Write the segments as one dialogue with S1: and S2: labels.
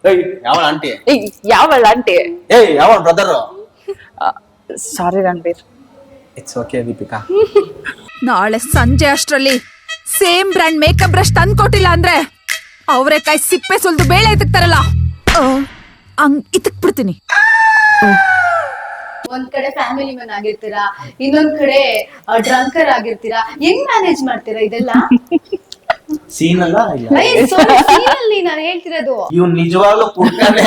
S1: ಏಯ್ ಯಾವ aunty?
S2: ಯಾವಳ aunty?
S1: ಏಯ್ ಯಾವ brother?
S2: Sorry Ranbir.
S1: It's okay Deepika.
S3: ನಾಳೆ ಸಂಜೆ ಅಷ್ಟ್ರಲ್ಲಿ ಸೇಮ್ ಬ್ರ್ಯಾಂಡ್ ಮೇಕಪ್ ಬ್ರಷ್ ತಂದ್ಕೊಟ್ಟಿಲ್ಲ ಅಂದ್ರೆ ಅವರೆಕಾಯಿ ಸಿಪ್ಪೆ ಸುಲ್ದು ಬೇಳೆ ಎತ್ತಕ್ತಾರಲ್ಲ ಹಂಗ್ ಇತ್ತಕ್ ಬಿಡ್ತೀನಿ.
S4: ಒಂದ್ ಕಡೆ ಫ್ಯಾಮಿಲಿ ಮ್ಯಾನ್ ಆಗಿರ್ತೀರಾ, ಇನ್ನೊಂದ್ ಕಡೆ ಡ್ರಂಕರ್ ಆಗಿರ್ತೀರಾ, ಹೆಂಗ್ ಮ್ಯಾನೇಜ್ ಮಾಡ್ತೀರಾ ಇದೆಲ್ಲ?
S1: ಸೀನ್ ಅಲ್ಲ
S4: ಸೀನಲ್ಲಿ ನಾನು ಹೇಳ್ತಿರೋದು.
S1: ಇವ್ ನಿಜವಾಗ್ಲೂ ಕುಡ್ತಾನೆ.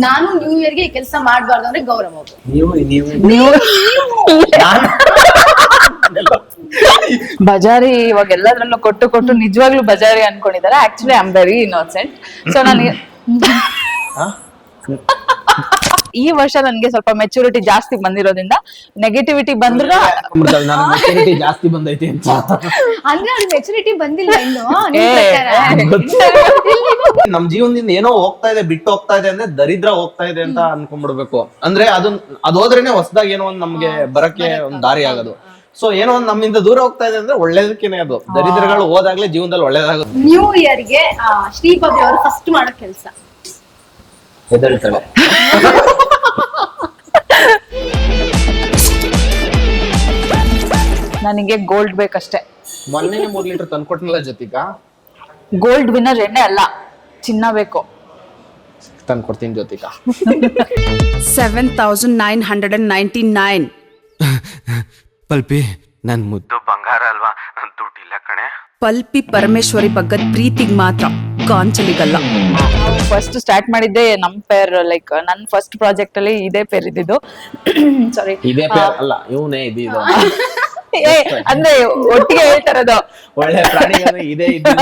S4: ನಾನು ನ್ಯೂ ಇಯರ್ ಗೆ ಕೆಲಸ ಮಾಡ್ಬಾರ್ದು ಅಂದ್ರೆ ಗೌರವ.
S2: ಬಜಾರಿ ಇವಾಗ ಎಲ್ಲದ್ರಲ್ಲೂ ಕೊಟ್ಟು ಕೊಟ್ಟು ನಿಜವಾಗ್ಲೂ ಬಜಾರಿ ಅನ್ಕೊಂಡಿದ್ದಾರೆ. Actually I am very innocent. So ನನಗೆ ಈ ವರ್ಷ ನನ್ಗೆ ಸ್ವಲ್ಪ ಮೆಚುರಿಟಿ ಜಾಸ್ತಿ ಬಂದಿರೋದ್ರಿಂದ ನೆಗೆಟಿವಿಟಿ ಬಂದ್ರು
S1: ಜಾಸ್ತಿ ಬಂದೈತಿ ಅಂತ
S4: ಅಂದ್ರೆ ಅವ್ರ ಮೆಚುರಿಟಿ ಬಂದಿಲ್ಲ ಇನ್ನು.
S1: ನಮ್ ಜೀವನದಿಂದ ಏನೋ ಹೋಗ್ತಾ ಇದೆ, ಬಿಟ್ಟು ಹೋಗ್ತಾ ಇದೆ ಅಂದ್ರೆ ದರಿದ್ರ ಹೋಗ್ತಾ ಇದೆ ಅಂತ ಅನ್ಕೊಂಡ್ಬಿಡ್ಬೇಕು. ಅಂದ್ರೆ ಅದ್ ಹೋದ್ರೇನೆ ಹೊಸದಾಗಿ ಏನೋ ಒಂದ್ ನಮ್ಗೆ ಬರಕ್ಕೆ ಒಂದ್ ದಾರಿ ಆಗೋದು. ಸೊ ಏನೋ ಒಂದ್ ನಮ್ಮಿಂದ ದೂರ ಹೋಗ್ತಾ ಇದೆ ಅಂದ್ರೆ ಒಳ್ಳೇದಕ್ಕೇನೆ ಅದು. ದರಿದ್ರಗಳು ಹೋದಾಗ್ಲೇ ಜೀವನದಲ್ಲಿ ಒಳ್ಳೇದಾಗುತ್ತೆ.
S4: ನ್ಯೂ ಇಯರ್ ಗೆ ಶ್ರೀಪತಿ ಅವರು ಫಸ್ಟ್ ಮಾಡೋ ಕೆಲಸ
S1: ಎದ್ದೇಳ್ತಾಳೆ.
S2: ನನಗೆ ಗೋಲ್ಡ್ ಬೇಕಷ್ಟೇ.
S1: ಮೊನ್ನೆ 3 ಲೀಟರ್ ತಂದ್ಕೊಟ್ನಲ್ಲ ಜೊತೆಗ.
S2: ಗೋಲ್ಡ್ ವಿನ್ನರ್ ಎಣ್ಣೆ ಅಲ್ಲ, ಚಿನ್ನ ಬೇಕು.
S1: ತಂದ್ಕೊಡ್ತೀನಿ ಜೊತೆಗ.
S3: 7,999.
S5: ಪಲ್ಪಿ ನನ್ ಮುದ್ದು ಬಂಗಾರ ಅಲ್ವಾ, ನನ್ ದುಡ್ಡಿಲ್ಲ ಕಣೆ.
S3: ಪಲ್ಪಿ ಪರಮೇಶ್ವರಿ ಬಗ್ಗದ್ ಪ್ರೀತಿಗ್ ಮಾತ್ರ, ಗಾಂಚಲಿಗಲ್ಲ.
S2: ಫಸ್ಟ್ ಸ್ಟಾರ್ಟ್ ಮಾಡಿದ್ದೆ ನಮ್ ಪೇರ್, ಲೈಕ್ ನನ್ ಫಸ್ಟ್ ಪ್ರಾಜೆಕ್ಟ್ ಅಲ್ಲಿ ಇದೇ ಪೇರ್ ಇದ್ದಿದ್ದು. ಸಾರಿ,
S1: ಇದೇ ಪೇರ್ ಅಲ್ಲ, ಇವನೇ ಇದ್ದಿದ್ದು.
S2: ಅಂದ್ರೆ ಒಟ್ಟಿಗೆ ಹೇಳ್ತಾರದು.
S1: ಒಳ್ಳೆ ಪ್ರಾಣಿಗಳು ಇದೇ ಇದ್ದು.